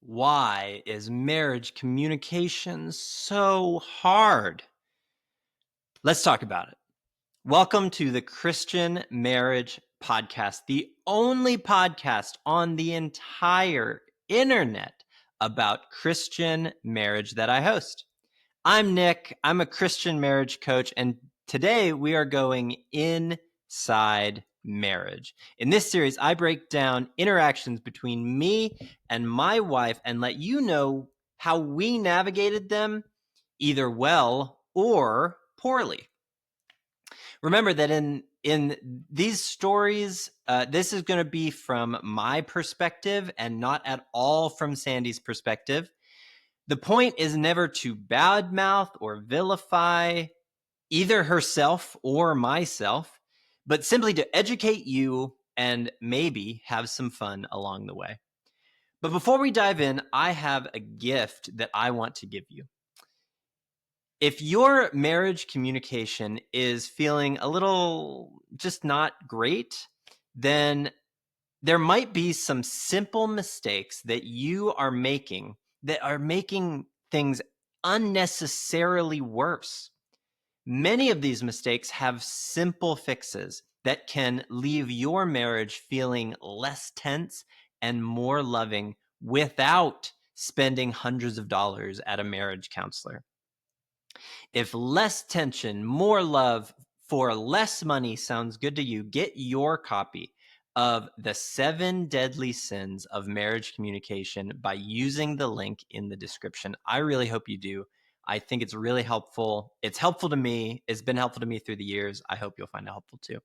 Why is marriage communication so hard? Let's talk about it. Welcome to the Christian Marriage Podcast, the only podcast on the entire internet about Christian marriage that I host. I'm Nick. I'm a Christian marriage coach, and today we are going inside marriage. In this series, I break down interactions between me and my wife and let you know how we navigated them either well or poorly. Remember that in these stories, this is going to be from my perspective and not at all from Sandy's perspective. The point is never to badmouth or vilify either herself or myself, but simply to educate you and maybe have some fun along the way. But before we dive in, I have a gift that I want to give you. If your marriage communication is feeling a little just not great, then there might be some simple mistakes that you are making that are making things unnecessarily worse. Many of these mistakes have simple fixes that can leave your marriage feeling less tense and more loving without spending hundreds of dollars at a marriage counselor. If less tension, more love for less money sounds good to you, get your copy of the 7 Deadly Sins of Marriage Communication by using the link in the description. I really hope you do. I think it's really helpful. It's helpful to me. It's been helpful to me through the years. I hope you'll find it helpful too.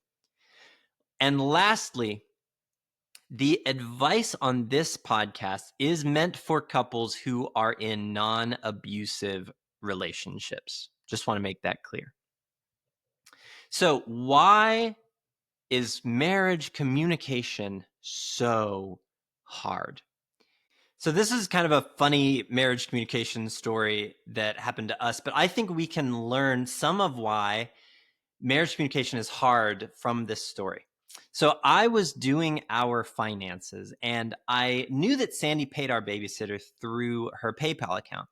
And lastly, the advice on this podcast is meant for couples who are in non-abusive relationships. Just want to make that clear. So, why is marriage communication so hard? So this is kind of a funny marriage communication story that happened to us, but I think we can learn some of why marriage communication is hard from this story. So I was doing our finances and I knew that Sandy paid our babysitter through her PayPal account.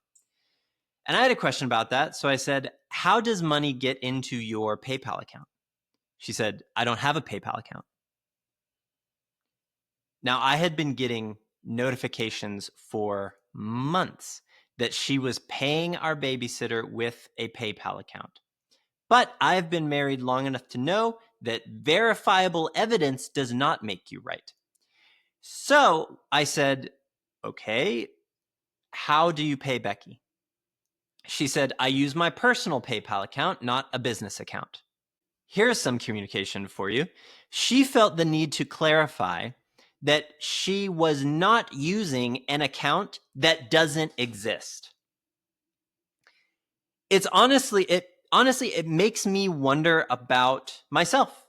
And I had a question about that. So I said, how does money get into your PayPal account? She said, I don't have a PayPal account. Now, I had been getting notifications for months that she was paying our babysitter with a PayPal account. But I've been married long enough to know that verifiable evidence does not make you right. So I said, okay, how do you pay Becky? She said, I use my personal PayPal account, not a business account. Here's some communication for you. She felt the need to clarify that she was not using an account that doesn't exist. It makes me wonder about myself.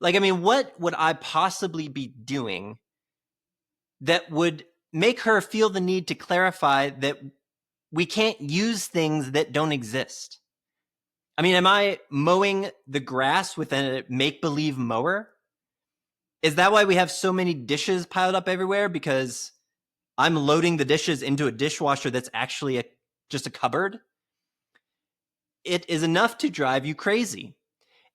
What would I possibly be doing that would make her feel the need to clarify that we can't use things that don't exist? Am I mowing the grass with a make-believe mower? Is that why we have so many dishes piled up everywhere? Because I'm loading the dishes into a dishwasher that's actually just a cupboard? It is enough to drive you crazy.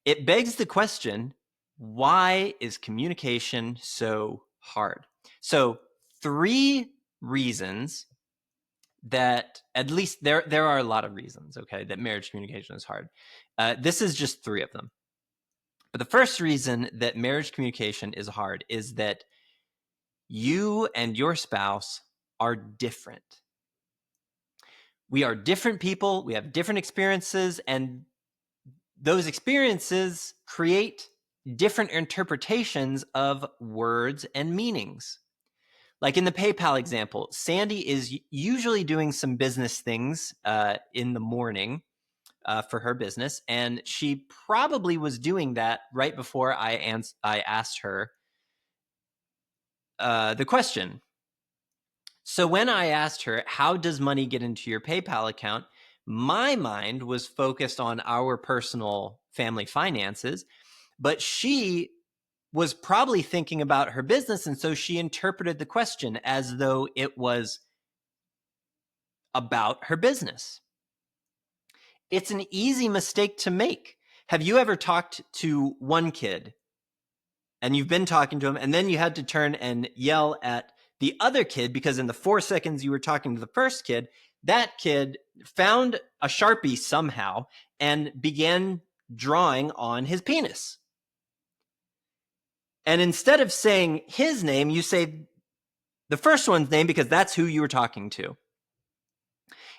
It begs the question, why is communication so hard? So 3 reasons that, at least there are a lot of reasons, okay, that marriage communication is hard. This is just 3 of them. But the first reason that marriage communication is hard is that you and your spouse are different. We are different people. We have different experiences, and those experiences create different interpretations of words and meanings. Like in the PayPal example, Sandy is usually doing some business things in the morning for her business, and she probably was doing that right before I asked her the question. So when I asked her, how does money get into your PayPal account? My mind was focused on our personal family finances, but she was probably thinking about her business. And so she interpreted the question as though it was about her business. It's an easy mistake to make. Have you ever talked to one kid and you've been talking to him and then you had to turn and yell at the other kid because in the 4 seconds you were talking to the first kid, that kid found a Sharpie somehow and began drawing on his penis. And instead of saying his name, you say the first one's name because that's who you were talking to.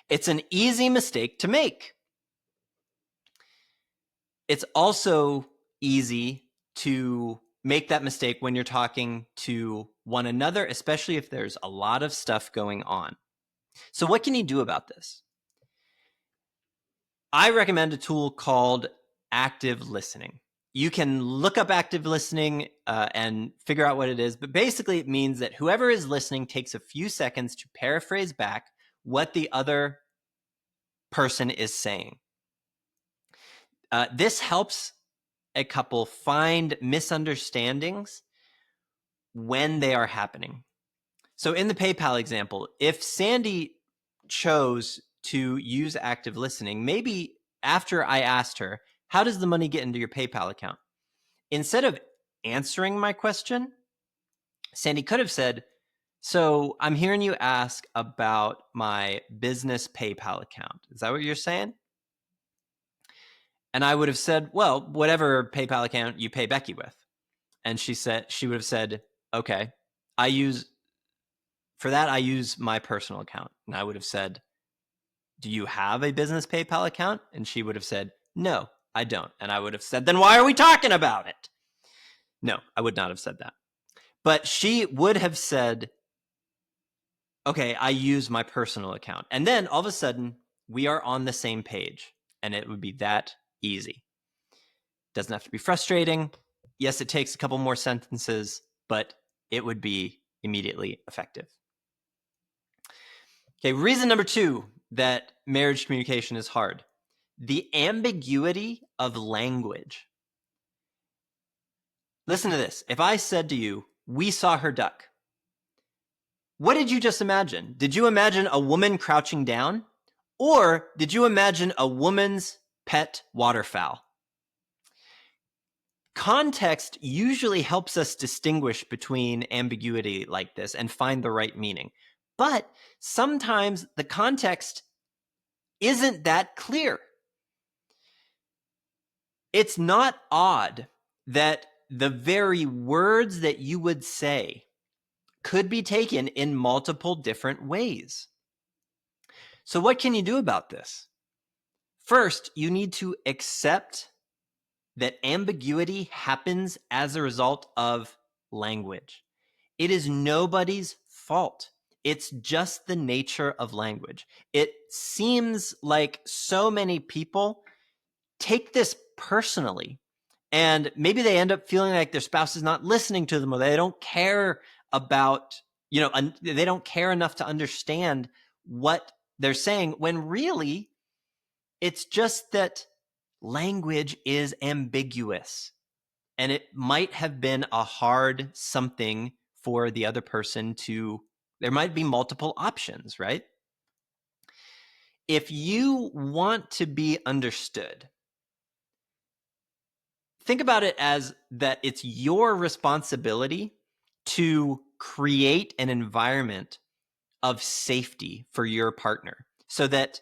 It's an easy mistake to make. It's also easy to make that mistake when you're talking to one another, especially if there's a lot of stuff going on. So what can you do about this? I recommend a tool called active listening. You can look up active listening and figure out what it is, but basically it means that whoever is listening takes a few seconds to paraphrase back what the other person is saying. This helps a couple find misunderstandings when they are happening. So in the PayPal example, if Sandy chose to use active listening, maybe after I asked her, how does the money get into your PayPal account? Instead of answering my question, Sandy could have said, so I'm hearing you ask about my business PayPal account. Is that what you're saying? And I would have said, well, whatever PayPal account you pay Becky with. And she would have said, okay, I use my personal account. And I would have said, do you have a business PayPal account? And she would have said, no, I don't. And I would have said, then why are we talking about it? No, I would not have said that. But she would have said, okay, I use my personal account. And then all of a sudden, we are on the same page. And it would be that easy. Doesn't have to be frustrating. Yes, it takes a couple more sentences, but it would be immediately effective. Okay, reason number 2 that marriage communication is hard: the ambiguity of language. Listen to this. If I said to you, we saw her duck, what did you just imagine? Did you imagine a woman crouching down? Or did you imagine a woman's pet waterfowl? Context usually helps us distinguish between ambiguity like this and find the right meaning. But sometimes the context isn't that clear. It's not odd that the very words that you would say could be taken in multiple different ways. So what can you do about this? First, you need to accept that ambiguity happens as a result of language. It is nobody's fault. It's just the nature of language. It seems like so many people take this personally, and maybe they end up feeling like their spouse is not listening to them, or they don't care about, they don't care enough to understand what they're saying, when really it's just that language is ambiguous. And it might have been a hard something for the other person to, there might be multiple options, right? If you want to be understood, think about it as that it's your responsibility to create an environment of safety for your partner so that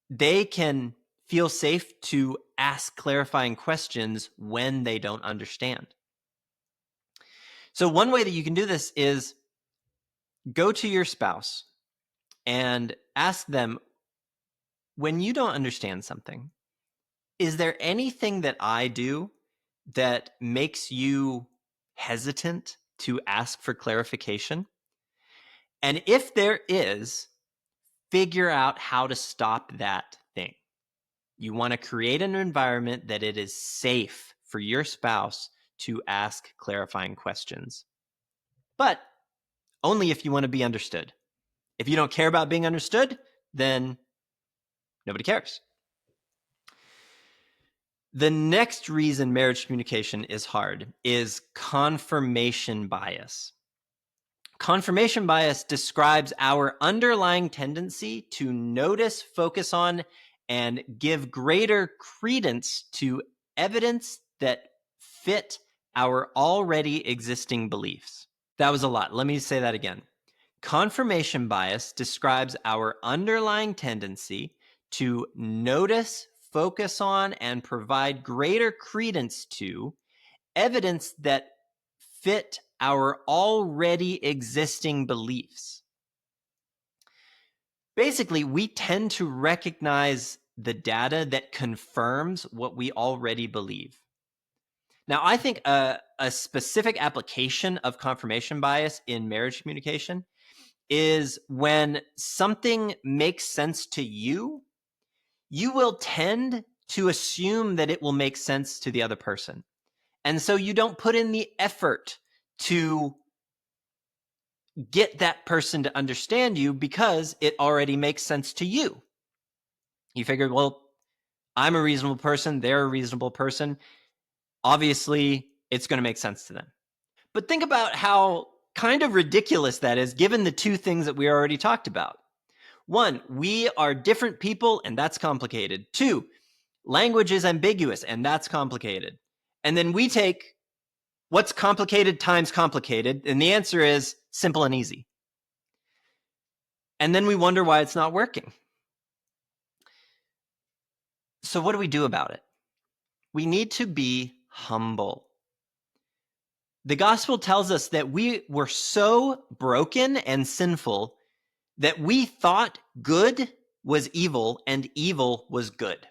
they can feel safe to ask clarifying questions when they don't understand. So one way that you can do this is go to your spouse and ask them, when you don't understand something, is there anything that I do that makes you hesitant to ask for clarification? And if there is, figure out how to stop that thing. You want to create an environment that it is safe for your spouse to ask clarifying questions. But only if you want to be understood. If you don't care about being understood, then nobody cares. The next reason marriage communication is hard is confirmation bias. Confirmation bias describes our underlying tendency to notice, focus on, and give greater credence to evidence that fit our already existing beliefs. That was a lot. Let me say that again. Confirmation bias describes our underlying tendency to notice, focus on, and provide greater credence to evidence that fit our already existing beliefs. Basically, we tend to recognize the data that confirms what we already believe. Now, I think a specific application of confirmation bias in marriage communication is when something makes sense to you, you will tend to assume that it will make sense to the other person. And so you don't put in the effort to get that person to understand you because it already makes sense to you. You figured, well, I'm a reasonable person, they're a reasonable person. Obviously, it's going to make sense to them. But think about how kind of ridiculous that is given the two things that we already talked about. One, we are different people, and that's complicated. Two, language is ambiguous, and that's complicated. And then we take what's complicated times complicated, and the answer is simple and easy. And then we wonder why it's not working. So what do we do about it? We need to be humble. The gospel tells us that we were so broken and sinful that we thought good was evil and evil was good.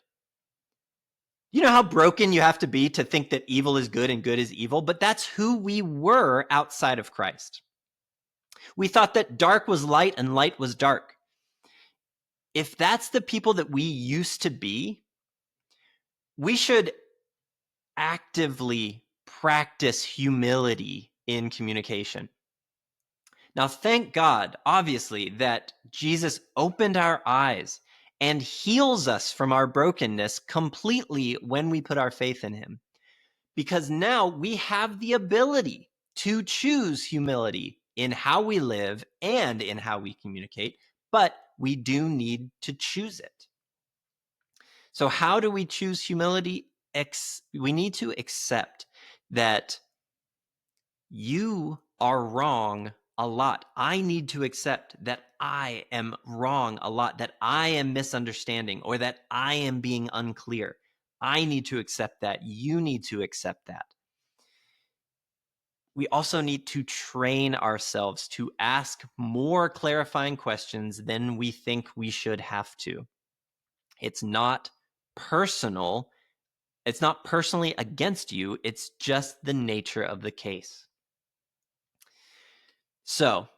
You know how broken you have to be to think that evil is good and good is evil, but that's who we were outside of Christ. We thought that dark was light and light was dark. If that's the people that we used to be, we should actively practice humility in communication. Now, thank God, obviously, that Jesus opened our eyes and heals us from our brokenness completely when we put our faith in him. Because now we have the ability to choose humility in how we live and in how we communicate, but we do need to choose it. So how do we choose humility? We need to accept that you are wrong a lot. I need to accept that I am wrong a lot, that I am misunderstanding, or that I am being unclear. I need to accept that. You need to accept that. We also need to train ourselves to ask more clarifying questions than we think we should have to. It's not personal. It's not personally against you. It's just the nature of the case. So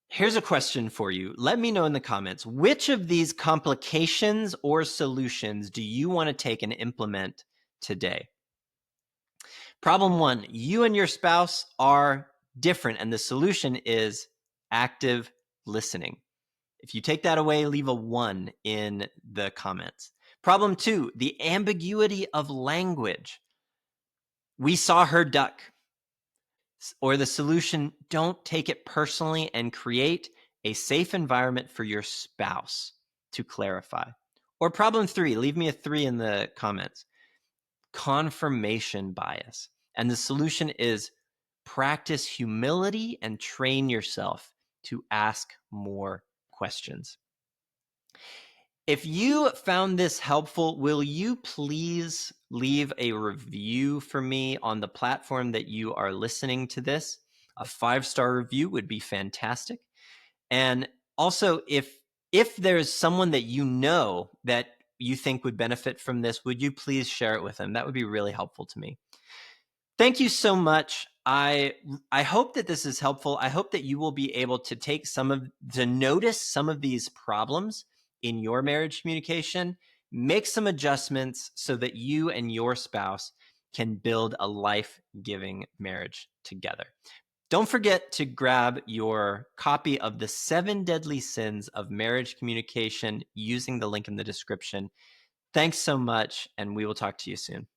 here's a question for you. Let me know in the comments, which of these complications or solutions do you want to take and implement today? Problem one, you and your spouse are different, and the solution is active listening. If you take that away, leave a 1 in the comments. Problem two, the ambiguity of language. We saw her duck. Or the solution, don't take it personally and create a safe environment for your spouse to clarify. Or problem three, leave me a 3 in the comments. Confirmation bias. And the solution is practice humility and train yourself to ask more questions. If you found this helpful, will you please leave a review for me on the platform that you are listening to this? A 5-star review would be fantastic. And also, if there's someone that you know that you think would benefit from this, would you please share it with them? That would be really helpful to me. Thank you so much. I hope that this is helpful. I hope that you will be able to notice some of these problems in your marriage communication, make some adjustments so that you and your spouse can build a life-giving marriage together. Don't forget to grab your copy of the 7 Deadly Sins of Marriage Communication using the link in the description. Thanks so much, and we will talk to you soon.